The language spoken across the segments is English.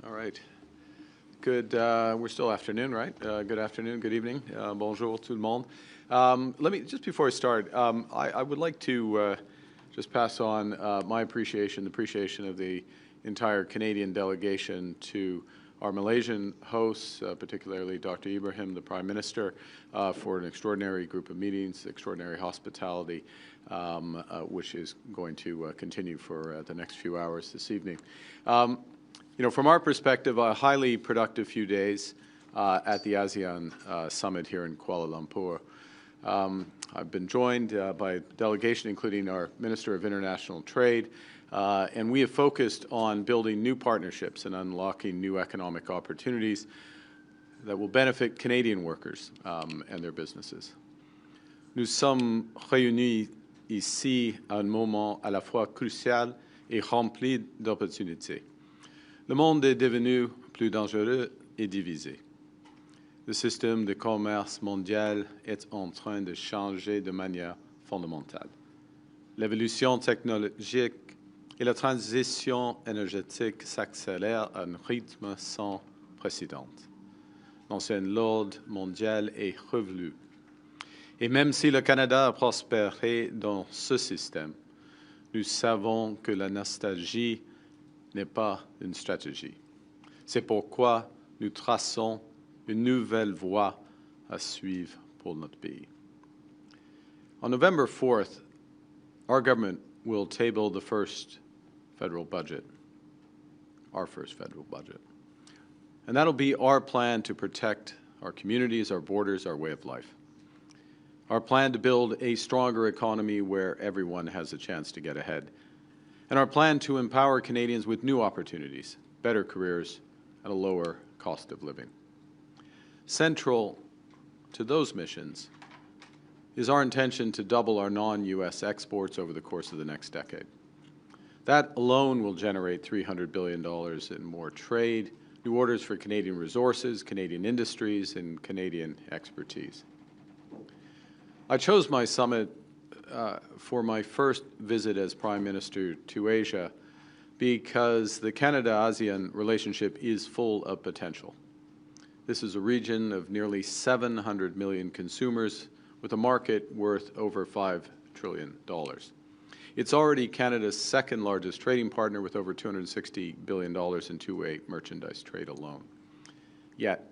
All right. Good. We're still afternoon, right? Good afternoon. Good evening. Bonjour tout le monde. Let me just before I start, I would like to just pass on my appreciation, the appreciation of the entire Canadian delegation to our Malaysian hosts, particularly Dr. Ibrahim, the Prime Minister, for an extraordinary group of meetings, extraordinary hospitality, which is going to continue for the next few hours this evening. You know, from our perspective, a highly productive few days at the ASEAN Summit here in Kuala Lumpur. I've been joined by a delegation including our Minister of International Trade, and we have focused on building new partnerships and unlocking new economic opportunities that will benefit Canadian workers and their businesses. Nous sommes réunis ici à un moment à la fois crucial et rempli d'opportunités. Le monde est devenu plus dangereux et divisé. Le système de commerce mondial est en train de changer de manière fondamentale. L'évolution technologique et la transition énergétique s'accélèrent à un rythme sans précédent. L'ancien ordre mondial est revenu. Et même si le Canada a prospéré dans ce système, nous savons que la nostalgie n'est pas une stratégie. C'est pourquoi nous traçons une nouvelle voie à suivre pour notre pays. On November 4th, our government will table the first federal budget, our first federal budget. And that'll be our plan to protect our communities, our borders, our way of life. Our plan to build a stronger economy where everyone has a chance to get ahead. And our plan to empower Canadians with new opportunities, better careers, and a lower cost of living. Central to those missions is our intention to double our non-U.S. exports over the course of the next decade. That alone will generate $300 billion in more trade, new orders for Canadian resources, Canadian industries, and Canadian expertise. I chose my summit for my first visit as Prime Minister to Asia because the Canada-ASEAN relationship is full of potential. This is a region of nearly 700 million consumers with a market worth over $5 trillion. It's already Canada's second largest trading partner with over $260 billion in two-way merchandise trade alone. Yet,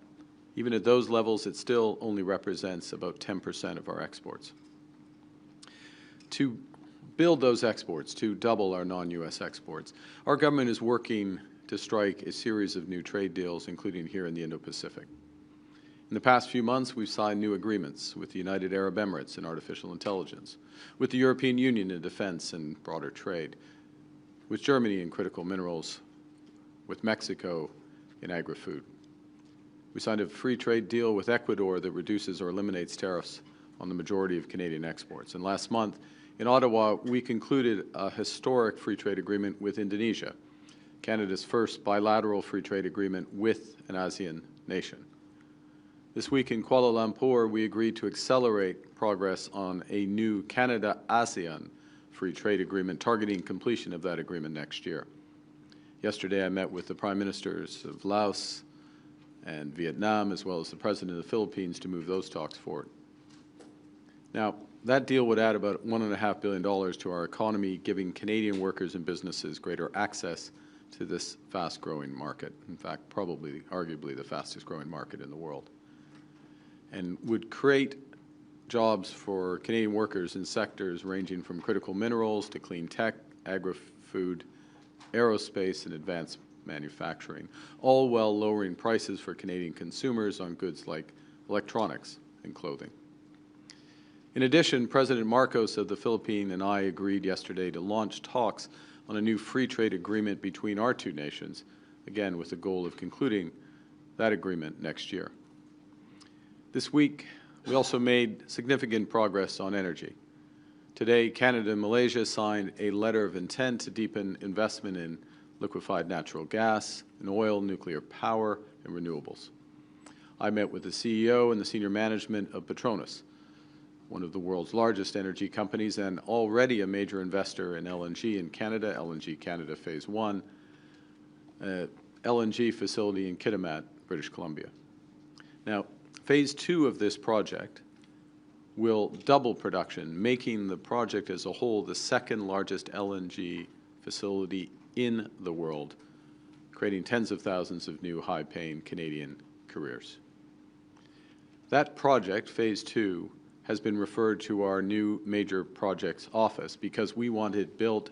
even at those levels, it still only represents about 10% of our exports. To build those exports, to double our non-U.S. exports, our government is working to strike a series of new trade deals, including here in the Indo-Pacific. In the past few months, we've signed new agreements with the United Arab Emirates in artificial intelligence, with the European Union in defense and broader trade, with Germany in critical minerals, with Mexico in agri-food. We signed a free trade deal with Ecuador that reduces or eliminates tariffs on the majority of Canadian exports. And last month, in Ottawa, we concluded a historic free trade agreement with Indonesia, Canada's first bilateral free trade agreement with an ASEAN nation. This week in Kuala Lumpur, we agreed to accelerate progress on a new Canada-ASEAN free trade agreement, targeting completion of that agreement next year. Yesterday, I met with the Prime Ministers of Laos and Vietnam, as well as the President of the Philippines, to move those talks forward. Now, that deal would add about $1.5 billion to our economy, giving Canadian workers and businesses greater access to this fast-growing market. In fact, probably, arguably, the fastest-growing market in the world. And would create jobs for Canadian workers in sectors ranging from critical minerals to clean tech, agri-food, aerospace, and advanced manufacturing, all while lowering prices for Canadian consumers on goods like electronics and clothing. In addition, President Marcos of the Philippines and I agreed yesterday to launch talks on a new free trade agreement between our two nations, again with the goal of concluding that agreement next year. This week, we also made significant progress on energy. Today, Canada and Malaysia signed a letter of intent to deepen investment in liquefied natural gas, in oil, nuclear power, and renewables. I met with the CEO and the senior management of Petronas, one of the world's largest energy companies and already a major investor in LNG in Canada, LNG Canada Phase 1, LNG facility in Kitimat, British Columbia. Now, phase 2 of this project will double production, making the project as a whole the second largest LNG facility in the world, creating tens of thousands of new high-paying Canadian careers. That project, phase 2, has been referred to our new major projects office because we want it built,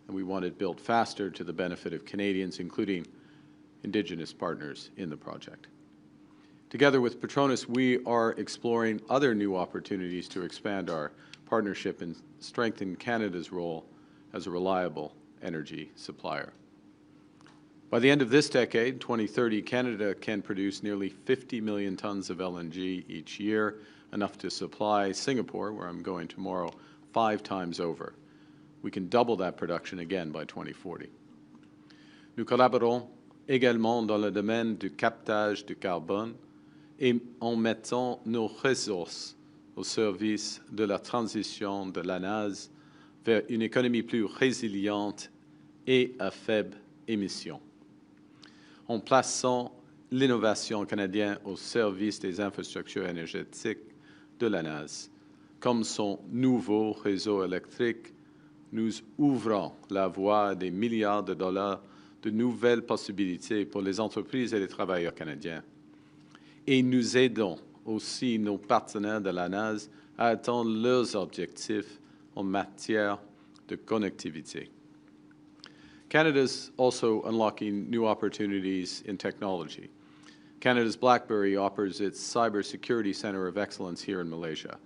and we want it built faster to the benefit of Canadians, including Indigenous partners in the project. Together with Petronas, we are exploring other new opportunities to expand our partnership and strengthen Canada's role as a reliable energy supplier. By the end of this decade, 2030, Canada can produce nearly 50 million tons of LNG each year, enough to supply Singapore, where I'm going tomorrow, 5 times over. We can double that production again by 2040. Nous collaborons également dans le domaine du captage du carbone et en mettant nos ressources au service de la transition de l'ANAS vers une économie plus résiliente et à faible émission, en plaçant l'innovation canadienne au service des infrastructures énergétiques de l'ANAS. Comme son nouveau réseau électrique, nous ouvrons la voie à des milliards de dollars de nouvelles possibilités pour les entreprises et les travailleurs canadiens. Et nous aidons aussi nos partenaires de l'ANAS à atteindre leurs objectifs en matière de connectivité. Canada's also unlocking new opportunities in technology. Canada's BlackBerry offers its Cybersecurity Center of Excellence here in Malaysia.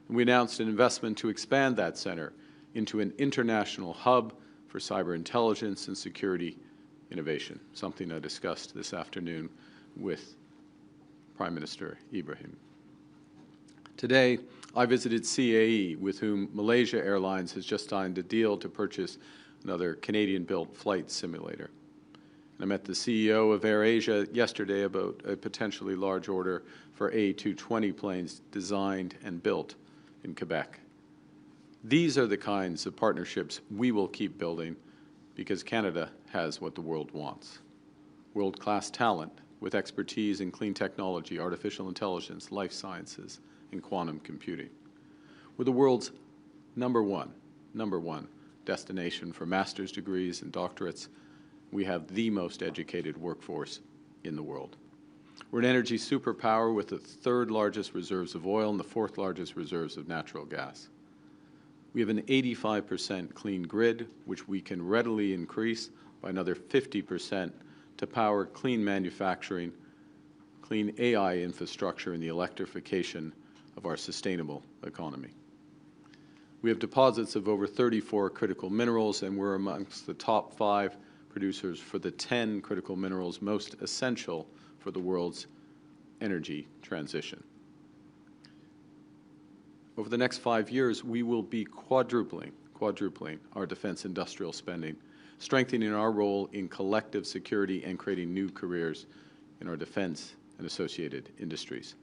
And we announced an investment to expand that center into an international hub for cyber intelligence and security innovation, something I discussed this afternoon with Prime Minister Ibrahim. Today, I visited CAE, with whom Malaysia Airlines has just signed a deal to purchase another Canadian-built flight simulator. And I met the CEO of AirAsia yesterday about a potentially large order for A220 planes designed and built in Quebec. These are the kinds of partnerships we will keep building because Canada has what the world wants: world-class talent with expertise in clean technology, artificial intelligence, life sciences, and quantum computing. We're the world's number one destination for master's degrees and doctorates. We have the most educated workforce in the world. We're an energy superpower with the 3rd largest reserves of oil and the 4th largest reserves of natural gas. We have an 85% clean grid, which we can readily increase by another 50% to power clean manufacturing, clean AI infrastructure, and the electrification of our sustainable economy. We have deposits of over 34 critical minerals, and we're amongst the top 5 producers for the 10 critical minerals most essential for the world's energy transition. Over the next 5 years, we will be quadrupling our defense industrial spending, strengthening our role in collective security and creating new careers in our defense and associated industries.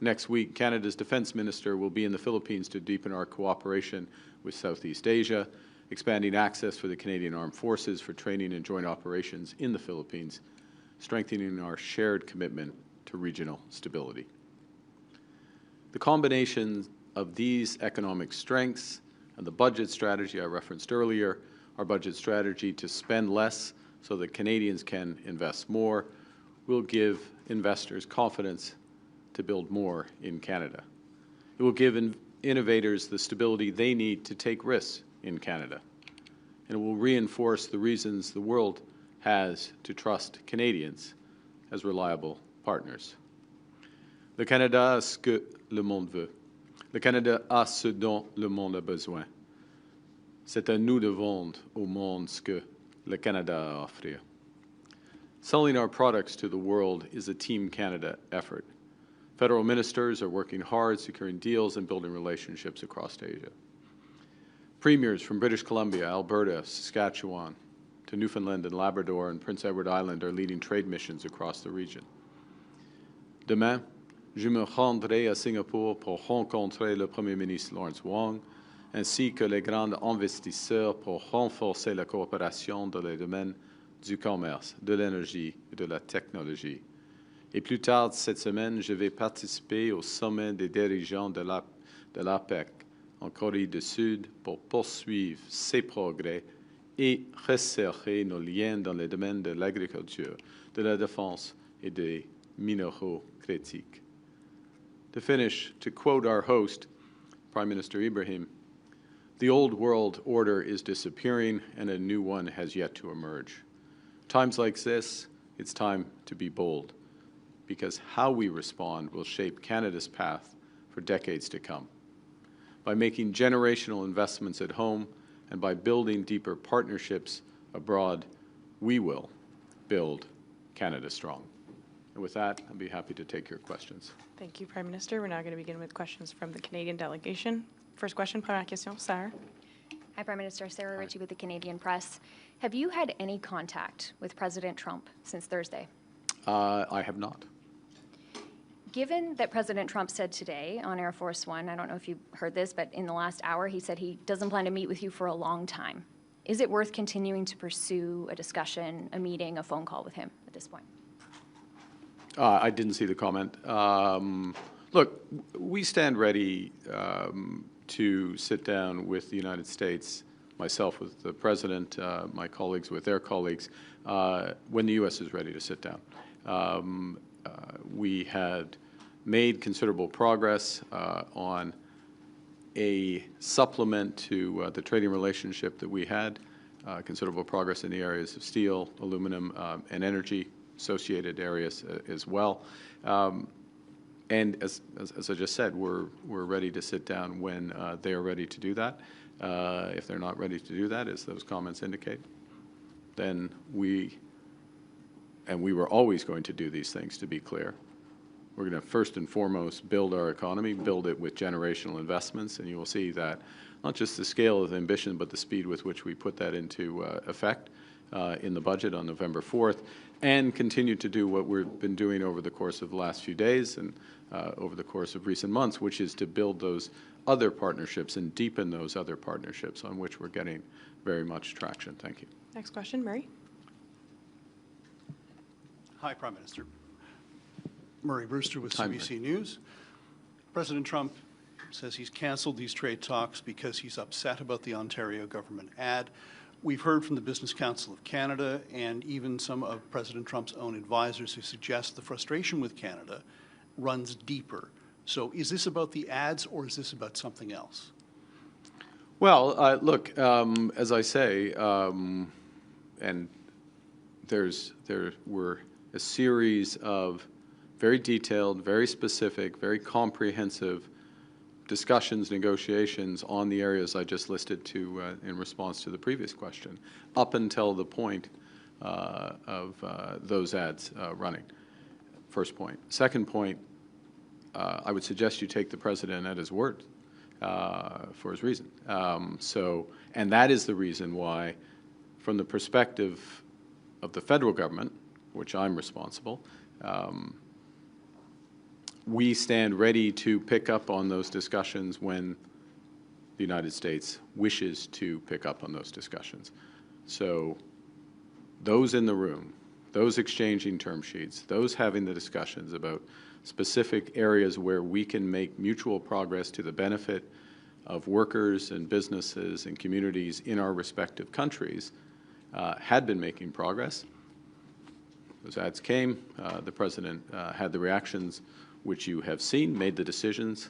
Next week, Canada's Defense Minister will be in the Philippines to deepen our cooperation with Southeast Asia, expanding access for the Canadian Armed Forces for training and joint operations in the Philippines, strengthening our shared commitment to regional stability. The combination of these economic strengths and the budget strategy I referenced earlier, our budget strategy to spend less so that Canadians can invest more, will give investors confidence to build more in Canada. It will give innovators the stability they need to take risks in Canada. And it will reinforce the reasons the world has to trust Canadians as reliable partners. Le Canada a ce que le monde veut. Le Canada a ce dont le monde a besoin. C'est à nous de vendre au monde ce que le Canada a à offrir. Selling our products to the world is a Team Canada effort. Federal ministers are working hard, securing deals and building relationships across Asia. Premiers from British Columbia, Alberta, Saskatchewan, to Newfoundland and Labrador and Prince Edward Island are leading trade missions across the region. Demain, je me rendrai à Singapour pour rencontrer le Premier ministre Lawrence Wong, ainsi que les grands investisseurs pour renforcer la coopération dans les domaines du commerce, de l'énergie et de la technologie. Et plus tard cette semaine, je vais participer au sommet des dirigeants de l'APEC en Corée du Sud pour poursuivre ces progrès et resserrer nos liens dans les domaines de l'agriculture, de la défense et des minéraux critiques. To finish, to quote our host, Prime Minister Ibrahim, the old world order is disappearing and a new one has yet to emerge. Times like this, it's time to be bold, because how we respond will shape Canada's path for decades to come. By making generational investments at home and by building deeper partnerships abroad, we will build Canada strong. And with that, I'd be happy to take your questions. Thank you, Prime Minister. We're now going to begin with questions from the Canadian delegation. First question, première question, Sarah. Hi, Prime Minister. Sarah Ritchie with the Canadian Press. Have you had any contact with President Trump since Thursday? I have not. Given that President Trump said today on Air Force One, I don't know if you heard this, but in the last hour he said he doesn't plan to meet with you for a long time. Is it worth continuing to pursue a discussion, a meeting, a phone call with him at this point? I didn't see the comment. Look, we stand ready to sit down with the United States, myself with the President, my colleagues with their colleagues, when the U.S. is ready to sit down. We had made considerable progress on a supplement to the trading relationship that we had, considerable progress in the areas of steel, aluminum, and energy, associated areas as well. And as I just said, we're ready to sit down when they are ready to do that. If they're not ready to do that, as those comments indicate, then we were always going to do these things, to be clear. We're going to first and foremost build our economy, build it with generational investments, and you will see that not just the scale of the ambition, but the speed with which we put that into effect in the budget on November 4th, and continue to do what we've been doing over the course of the last few days and over the course of recent months, which is to build those other partnerships and deepen those other partnerships on which we're getting very much traction. Thank you. Next question, Murray. Hi, Prime Minister. Murray Brewster with CBC News. President Trump says he's canceled these trade talks because he's upset about the Ontario government ad. We've heard from the Business Council of Canada and even some of President Trump's own advisors who suggest the frustration with Canada runs deeper. So is this about the ads or is this about something else? Well, look, as I say, and there were a series of very detailed, very specific, very comprehensive discussions, negotiations on the areas I just listed to in response to the previous question, up until the point of those ads running. First point. Second point, I would suggest you take the President at his word for his reason. And that is the reason why, from the perspective of the federal government, which I'm responsible, we stand ready to pick up on those discussions when the United States wishes to pick up on those discussions. So those in the room, those exchanging term sheets, those having the discussions about specific areas where we can make mutual progress to the benefit of workers and businesses and communities in our respective countries had been making progress. Those ads came. The President had the reactions which you have seen, made the decisions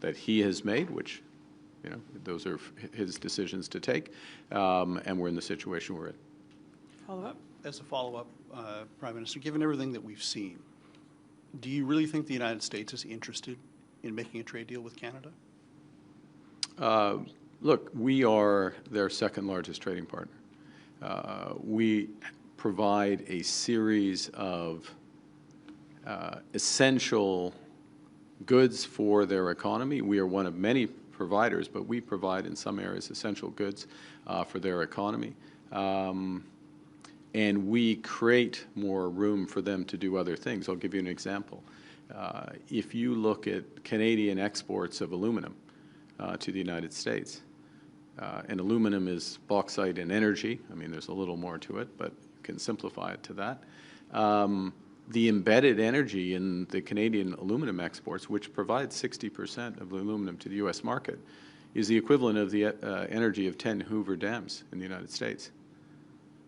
that he has made, which, you know, those are his decisions to take, and we're in the situation we're in. Follow-up? As a follow-up, Prime Minister, given everything that we've seen, do you really think the United States is interested in making a trade deal with Canada? Look, we are their second largest trading partner. We provide a series of essential goods for their economy. We are one of many providers, but we provide in some areas essential goods for their economy. And we create more room for them to do other things. I'll give you an example. If you look at Canadian exports of aluminum to the United States, And aluminum is bauxite and energy. I mean, there's a little more to it, but you can simplify it to that. The embedded energy in the Canadian aluminum exports, which provides 60% of the aluminum to the U.S. market, is the equivalent of the energy of 10 Hoover dams in the United States.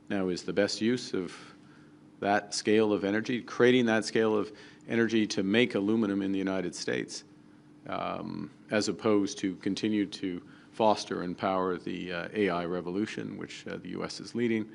Now, is the best use of that scale of energy, creating that scale of energy to make aluminum in the United States, as opposed to continue to foster and power the AI revolution, which the U.S. is leading,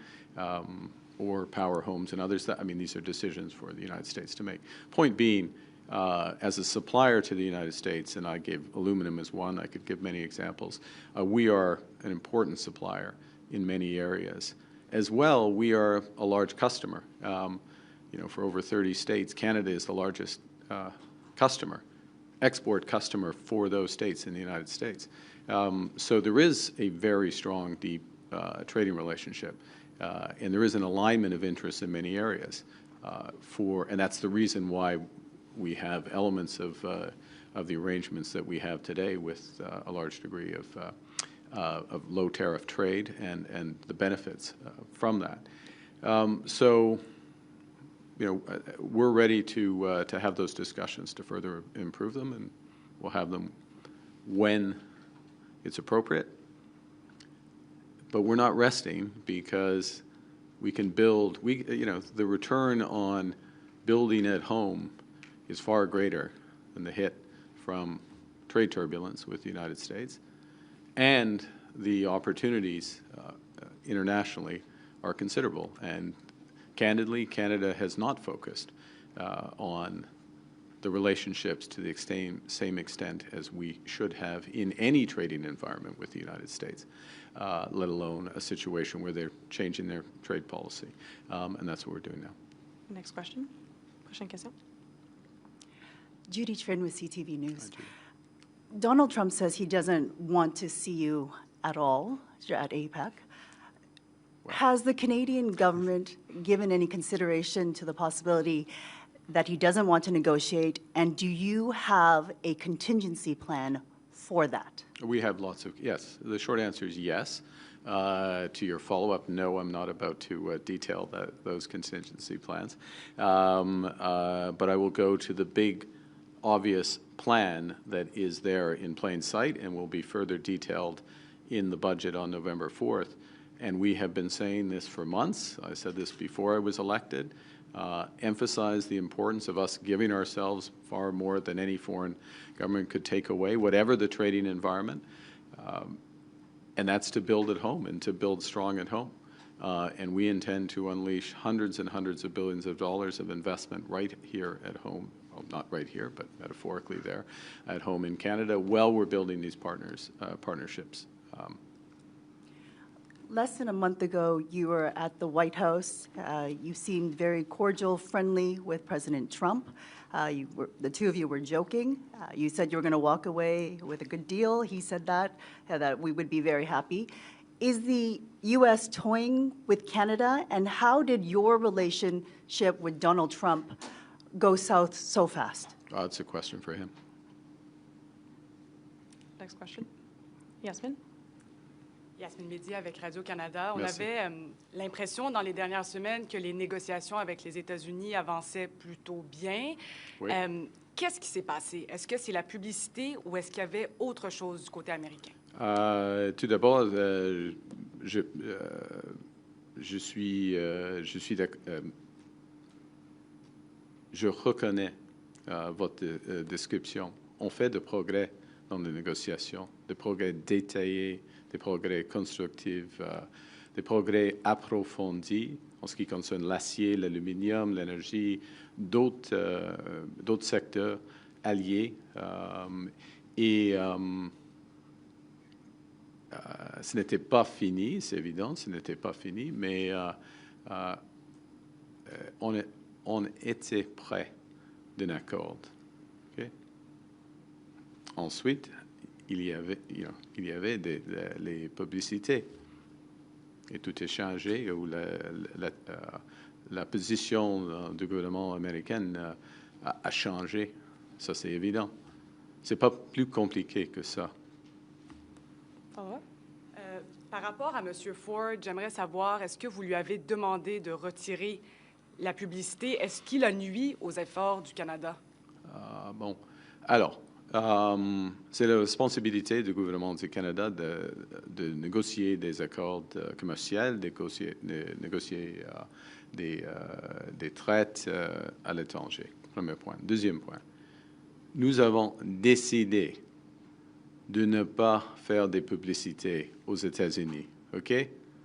or power homes and others. I mean, these are decisions for the United States to make. Point being, as a supplier to the United States, and I gave aluminum as one, I could give many examples, we are an important supplier in many areas. As well, we are a large customer. You know, for over 30 states, Canada is the largest customer, export customer for those states in the United States. So there is a very strong, deep trading relationship. And there is an alignment of interests in many areas, and that's the reason why we have elements of the arrangements that we have today with a large degree of low tariff trade and the benefits from that. So, you know, we're ready to have those discussions to further improve them, and we'll have them when it's appropriate. But we're not resting because we can build, you know, the return on building at home is far greater than the hit from trade turbulence with the United States. And the opportunities internationally are considerable. And candidly, Canada has not focused on the relationships to the same extent as we should have in any trading environment with the United States, let alone a situation where they're changing their trade policy. And that's what we're doing now. Next question. Prochaine question. Judy Trin with CTV News. Donald Trump says he doesn't want to see you at all at APEC. Wow. Has the Canadian government given any consideration to the possibility that he doesn't want to negotiate, and do you have a contingency plan for that? We have lots of, yes. The short answer is yes. To your follow-up, no, I'm not about to detail those contingency plans. But I will go to the big, obvious plan that is there in plain sight and will be further detailed in the budget on November 4th. And we have been saying this for months. I said this before I was elected. Emphasize the importance of us giving ourselves far more than any foreign government could take away, whatever the trading environment. And that's to build at home and to build strong at home. And we intend to unleash hundreds and hundreds of billions of dollars of investment right here at home. Well, not right here, but metaphorically there at home in Canada, while we're building these partnerships. Less than a month ago, you were at the White House. You seemed very cordial, friendly with President Trump. The two of you were joking. You said you were going to walk away with a good deal. He said that we would be very happy. Is the U.S. toying with Canada, and how did your relationship with Donald Trump go south so fast? It's a question for him. Next question. Yasmine. Yasmine Mehdi avec Radio-Canada. On Merci. avait l'impression dans les dernières semaines que les négociations avec les États-Unis avançaient plutôt bien. Oui. Qu'est-ce qui s'est passé? Est-ce que c'est la publicité ou est-ce qu'il y avait autre chose du côté américain? Tout d'abord, je reconnais votre description. On fait de progrès dans les négociations, des progrès détaillés, des progrès constructifs, des progrès approfondis en ce qui concerne l'acier, l'aluminium, l'énergie, d'autres secteurs alliés. Et ce n'était pas fini, c'est évident, ce n'était pas fini, mais on était près d'un accord. Okay? Ensuite, il y avait les publicités. Et tout est changé, où la position du gouvernement américain a changé. Ça, c'est évident. C'est pas plus compliqué que ça. Follow-up. Par rapport à M. Ford, j'aimerais savoir, est-ce que vous lui avez demandé de retirer la publicité? Est-ce qu'il a nui aux efforts du Canada? Bon, alors, c'est la responsabilité du gouvernement du Canada de négocier des accords commerciaux, de négocier des traités à l'étranger. Premier point. Deuxième point, nous avons décidé de ne pas faire des publicités aux États-Unis. OK?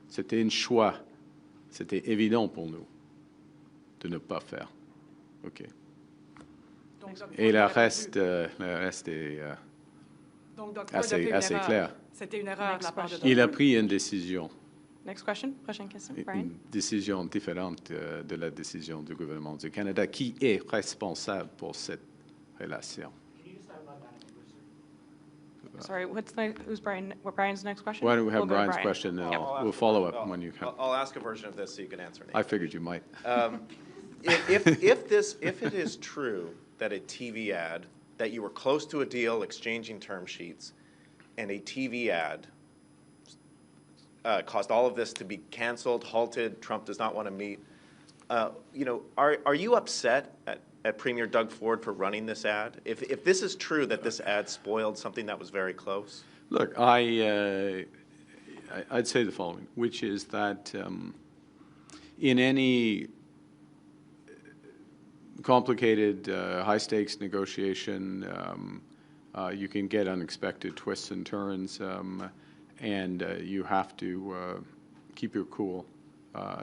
C'était un choix. C'était évident pour nous de ne pas faire. OK? Donc, Dr. Et Ford le aurait reste pu- est Donc, Dr. Ford a fait assez, une assez erreur. clair. C'était une erreur de la part de Dr. Il a Ford. pris une décision, Next question. Prochaine question. Brian. une décision différente de la décision du gouvernement du Canada qui est responsable pour cette relation. Sorry, who's Brian? What Brian's next question? Why don't we have We'll go to Brian's Brian. question, and Yep. we'll follow up when you come. I'll ask a version of this so you can answer. I figured you might. If it is true that a TV ad, that you were close to a deal, exchanging term sheets, and a TV ad caused all of this to be canceled, halted, Trump does not want to meet, are you upset at Premier Doug Ford for running this ad? If this is true that this ad spoiled something that was very close? Look, I'd say the following, which is that in any complicated, high-stakes negotiation, you can get unexpected twists and turns, and you have to keep your cool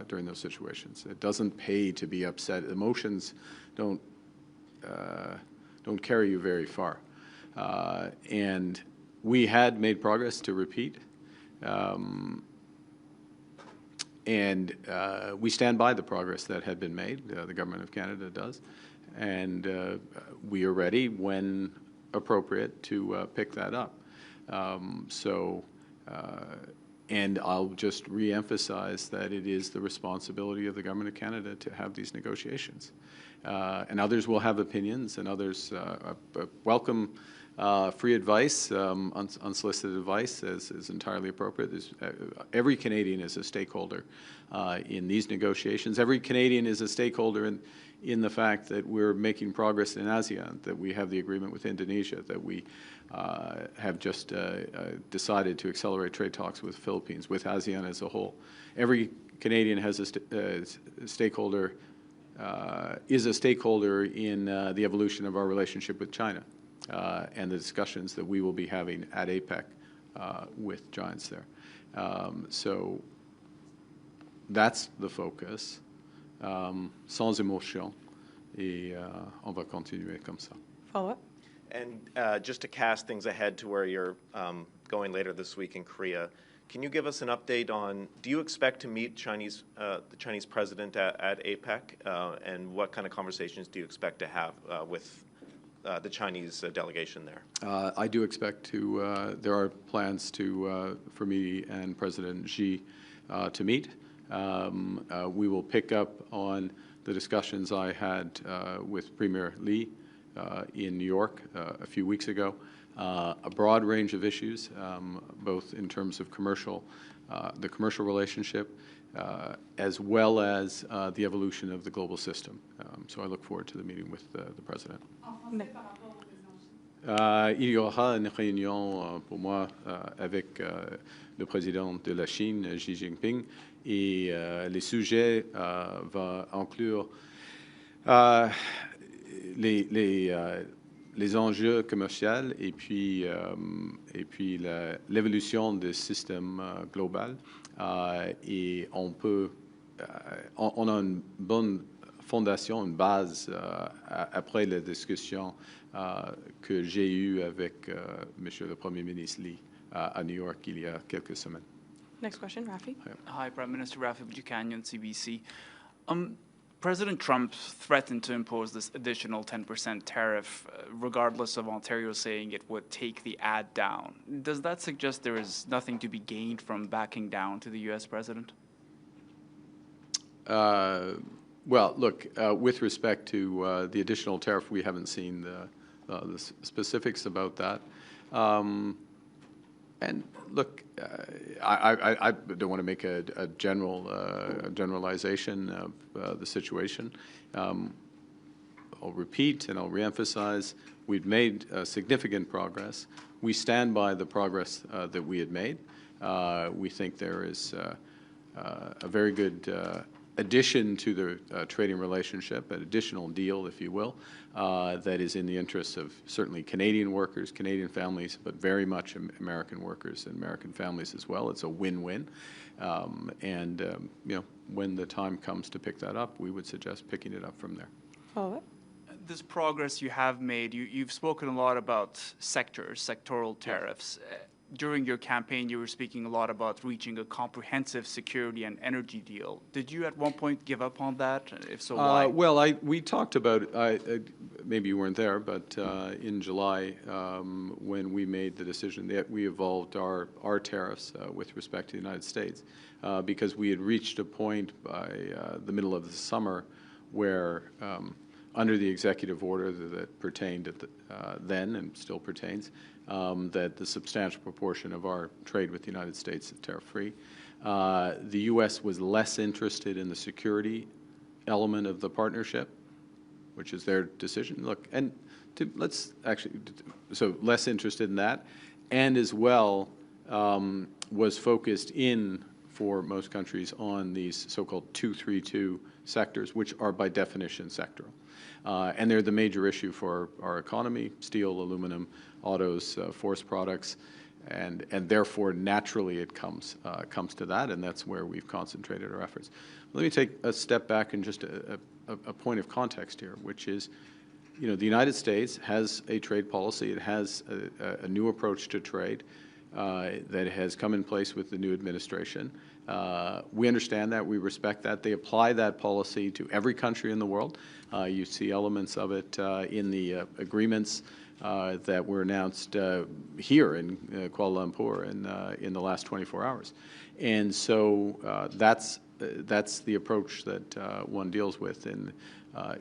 during those situations. It doesn't pay to be upset. Emotions don't carry you very far. And we had made progress, to repeat, and we stand by the progress that had been made. The Government of Canada does. And we are ready, when appropriate, to pick that up. And I'll just re-emphasize that it is the responsibility of the Government of Canada to have these negotiations. And others will have opinions, and others welcome free advice, unsolicited advice is entirely appropriate. Every Canadian is a stakeholder in these negotiations. Every Canadian is a stakeholder in the fact that we're making progress in ASEAN, that we have the agreement with Indonesia, that we have just decided to accelerate trade talks with the Philippines, with ASEAN as a whole. Every Canadian has a stakeholder, is a stakeholder in the evolution of our relationship with China. And the discussions that we will be having at APEC with giants there. So that's the focus, sans émotion, et on va continuer comme ça. Follow-up. And just to cast things ahead to where you're going later this week in Korea, can you give us an update on, do you expect to meet the Chinese president at APEC? And what kind of conversations do you expect to have with the Chinese delegation there? I do expect to, there are plans for me and President Xi to meet. We will pick up on the discussions I had with Premier Lee in New York a few weeks ago. A broad range of issues, both in terms of the commercial relationship, as well as the evolution of the global system. So I look forward to the meeting with the President. Il y aura une réunion pour moi avec le président de la Chine, Xi Jinping, et les sujets vont inclure les enjeux commerciaux et puis l'évolution du système global. Et on a une bonne fondation, une base après la discussion que j'ai eue avec Monsieur le Premier ministre Lee à New York il y a quelques semaines. Next question, Rafi. Hi, Prime Minister Rafi Buchanan, CBC. President Trump threatened to impose this additional 10% tariff, regardless of Ontario saying it would take the ad down. Does that suggest there is nothing to be gained from backing down to the U.S. president? Well, look, with respect to the additional tariff, we haven't seen the specifics about that. And look, I don't want to make a generalization of the situation. I'll repeat and I'll reemphasize, we've made significant progress. We stand by the progress that we had made. We think there is a very good addition to the trading relationship, an additional deal, if you will, that is in the interests of certainly Canadian workers, Canadian families, but very much American workers and American families as well. It's a win-win. You know, when the time comes to pick that up, we would suggest picking it up from there. Follow-up? This progress you have made, you've spoken a lot about sectoral tariffs. During your campaign, you were speaking a lot about reaching a comprehensive security and energy deal. Did you at one point give up on that? If so, why? Well, we talked about, maybe you weren't there, but in July, when we made the decision that we evolved our tariffs with respect to the United States, because we had reached a point by the middle of the summer where under the executive order that pertained at then and still pertains, that the substantial proportion of our trade with the United States is tariff-free. The U.S. was less interested in the security element of the partnership, which is their decision. Look, and let's actually, so less interested in that, and as well was focused in, for most countries, on these so-called 232 sectors, which are by definition sectoral. And they're the major issue for our economy: steel, aluminum, autos, forest products, and therefore naturally it comes to that, and that's where we've concentrated our efforts. Let me take a step back and just a point of context here, which is, you know, the United States has a trade policy. It has a new approach to trade that has come in place with the new administration. We understand that. We respect that. They apply that policy to every country in the world. You see elements of it in the agreements that were announced here in Kuala Lumpur in the last 24 hours. And so that's the approach that one deals with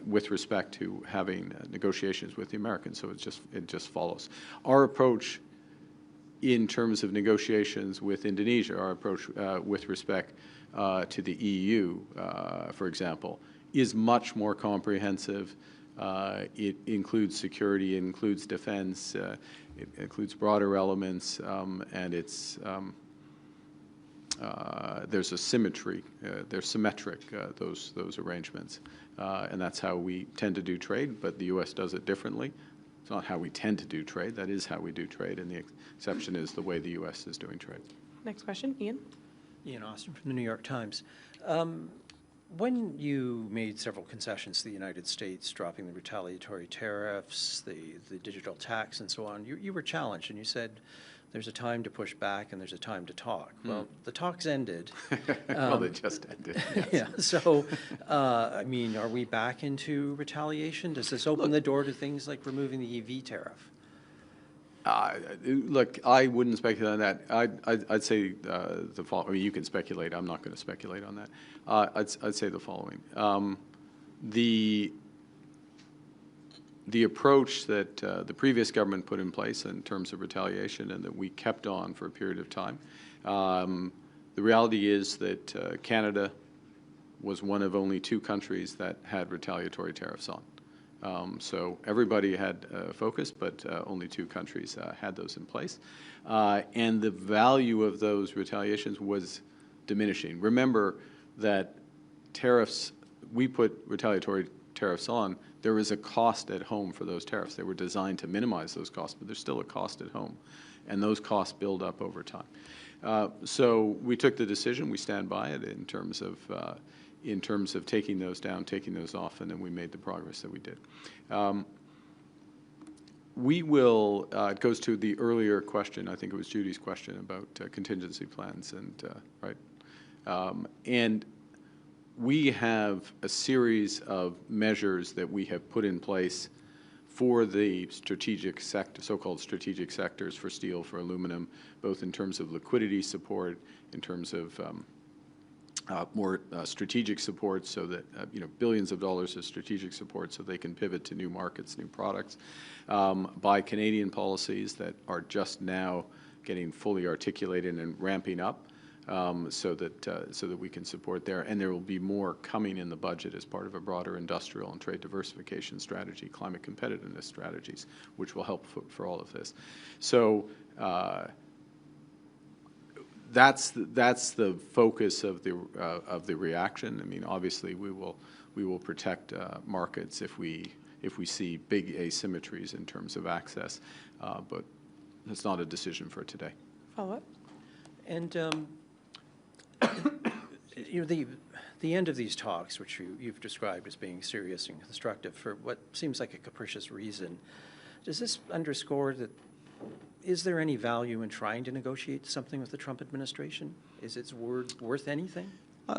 with respect to having negotiations with the Americans. So it just follows. Our approach in terms of negotiations with Indonesia, our approach with respect to the EU, for example, is much more comprehensive. It includes security, it includes defense, it includes broader elements, and it's there's a symmetry. They're symmetric, those arrangements, and that's how we tend to do trade. But the U.S. does it differently. It's not how we tend to do trade. That is how we do trade, and the exception is the way the U.S. is doing trade. Next question, Ian. Ian Austin from the New York Times. When you made several concessions to the United States, dropping the retaliatory tariffs, the digital tax, and so on, you were challenged, and you said there's a time to push back and there's a time to talk. Well, the talks ended. Well, they just ended. Yes. Yeah. So, I mean, are we back into retaliation? Does this open the door to things like removing the EV tariff? Look, I wouldn't speculate on that. I'd say the following. I mean, you can speculate. I'm not going to speculate on that. I'd say the following. The approach that the previous government put in place in terms of retaliation and that we kept on for a period of time, the reality is that Canada was one of only 2 countries that had retaliatory tariffs on. So everybody had focus, but only 2 countries had those in place. And the value of those retaliations was diminishing. Remember that tariffs, we put retaliatory tariffs on, there is a cost at home for those tariffs. They were designed to minimize those costs, but there's still a cost at home. And those costs build up over time. So we took the decision, we stand by it in terms of taking those down, taking those off, and then we made the progress that we did. We will, it goes to the earlier question, I think it was Judy's question about contingency plans, and right. And we have a series of measures that we have put in place for the strategic sector, so-called strategic sectors for steel, for aluminum, both in terms of liquidity support, in terms of more strategic support, so that billions of dollars of strategic support, so they can pivot to new markets, new products, by Canadian policies that are just now getting fully articulated and ramping up so that we can support there. And there will be more coming in the budget as part of a broader industrial and trade diversification strategy, climate competitiveness strategies, which will help for all of this. So that's the focus of the reaction. I mean, obviously, we will protect markets if we see big asymmetries in terms of access, but it's not a decision for today. Follow-up? And you know, the end of these talks, which you've described as being serious and constructive for what seems like a capricious reason, does this underscore that? Is there any value in trying to negotiate something with the Trump administration? Is its word worth anything?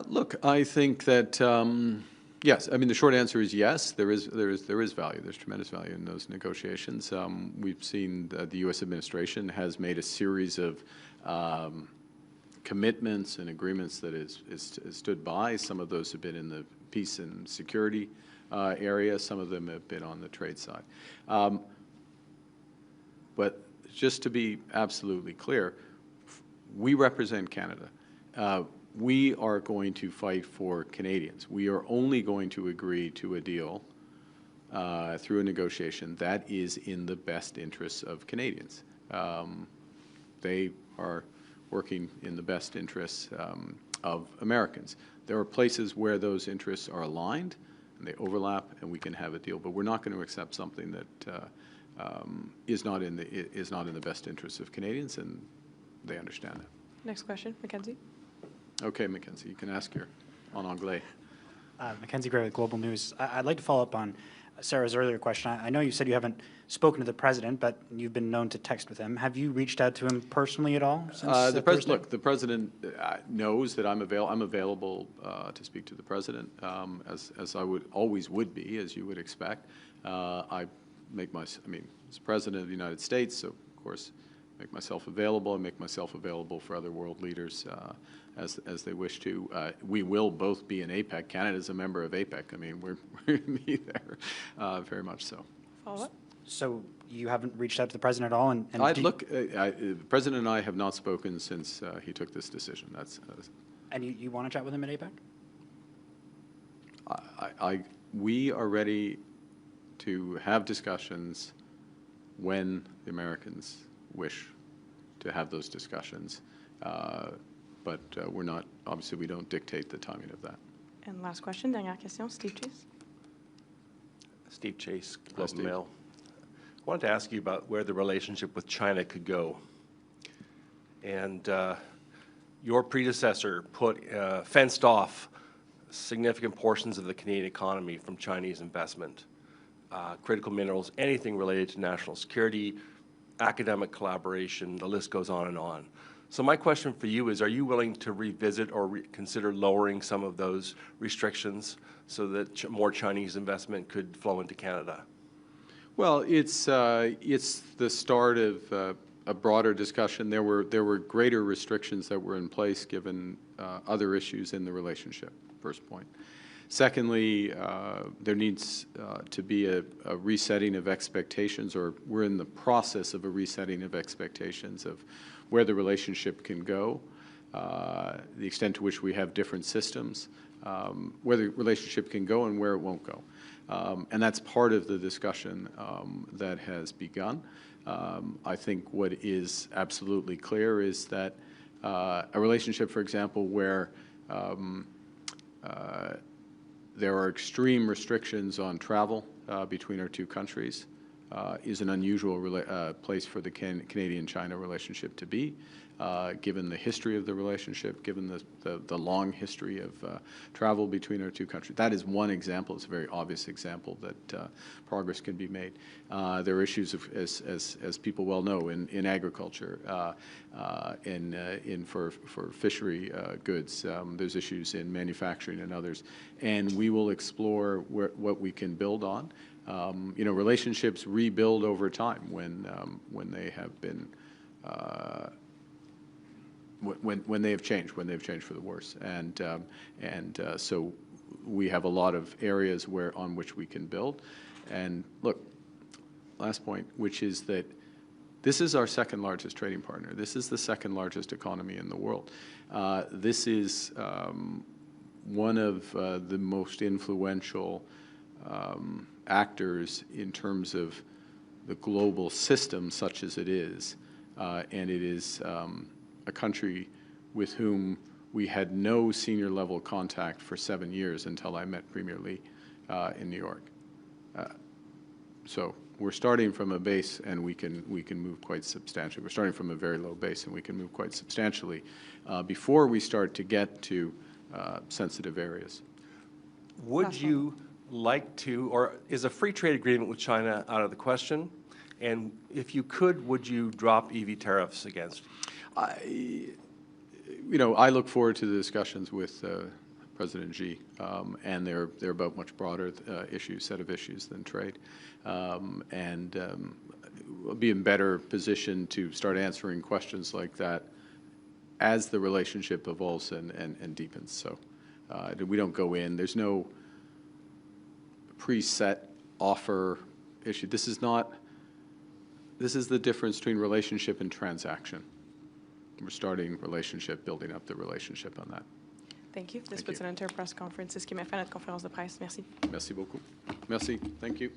Look, I think that yes. I mean, the short answer is yes. There is value. There's tremendous value in those negotiations. We've seen that the U.S. administration has made a series of commitments and agreements that is stood by. Some of those have been in the peace and security area. Some of them have been on the trade side. But just to be absolutely clear, we represent Canada. We are going to fight for Canadians. We are only going to agree to a deal through a negotiation that is in the best interests of Canadians. They are working in the best interests of Americans. There are places where those interests are aligned and they overlap, and we can have a deal. But we're not going to accept something that is not in the best interests of Canadians, and they understand that. Next question, Mackenzie. Okay, Mackenzie, you can ask your en anglais. Mackenzie Gray with Global News. I'd like to follow up on Sarah's earlier question. I know you said you haven't spoken to the president, but you've been known to text with him. Have you reached out to him personally at all since Look, the president knows that I'm available to speak to the president, as I always would be, as you would expect. I mean, as president of the United States, so of course, make myself available. I make myself available for other world leaders as they wish to. We will both be in APEC. Canada's a member of APEC. I mean, we're going to be there, very much so. Follow-up? So you haven't reached out to the president at all? The president and I have not spoken since he took this decision. And you want to chat with him at APEC? We are ready to have discussions when the Americans wish to have those discussions. But we're not, obviously, we don't dictate the timing of that. And last question, dernière question, Steve Chase. Steve Chase, Globe and Mail. I wanted to ask you about where the relationship with China could go. And your predecessor fenced off significant portions of the Canadian economy from Chinese investment, critical minerals, anything related to national security, academic collaboration, the list goes on and on. So my question for you is, are you willing to revisit or consider lowering some of those restrictions so that more Chinese investment could flow into Canada? Well, it's the start of a broader discussion. There were greater restrictions that were in place given other issues in the relationship, first point. Secondly, there needs to be a resetting of expectations, or we're in the process of a resetting of expectations of where the relationship can go, the extent to which we have different systems, where the relationship can go and where it won't go. And that's part of the discussion that has begun. I think what is absolutely clear is that a relationship, for example, where there are extreme restrictions on travel between our two countries is an unusual place for the Canadian-China relationship to be, given the history of the relationship, given the long history of travel between our two countries. That is one example. It's a very obvious example that progress can be made. There are issues, as people well know, in agriculture, for fishery goods. There's issues in manufacturing and others. And we will explore what we can build on. Relationships rebuild over time when they have been when they have changed for the worse, and so we have a lot of areas on which we can build. And look, last point, which is that This is our second largest trading partner. This is the second largest economy in the world. This is one of the most influential actors in terms of the global system, such as it is, and it is a country with whom we had no senior level contact for 7 years until I met Premier Lee in New York. So we're starting from a base, and we can move quite substantially. We're starting from a very low base, and we can move quite substantially before we start to get to sensitive areas. Would you like to, or is a free trade agreement with China out of the question? And if you could, would you drop EV tariffs against? I look forward to the discussions with President Xi, and they're about much broader set of issues than trade, and we'll be in better position to start answering questions like that as the relationship evolves and deepens. So we don't go in. There's no preset offer issue. This is the difference between relationship and transaction. We're starting relationship, building up the relationship on that. Thank you. This puts an end to our press conference. C'est ce qui m'a fait notre conférence de presse. Merci. Merci beaucoup. Merci. Thank you.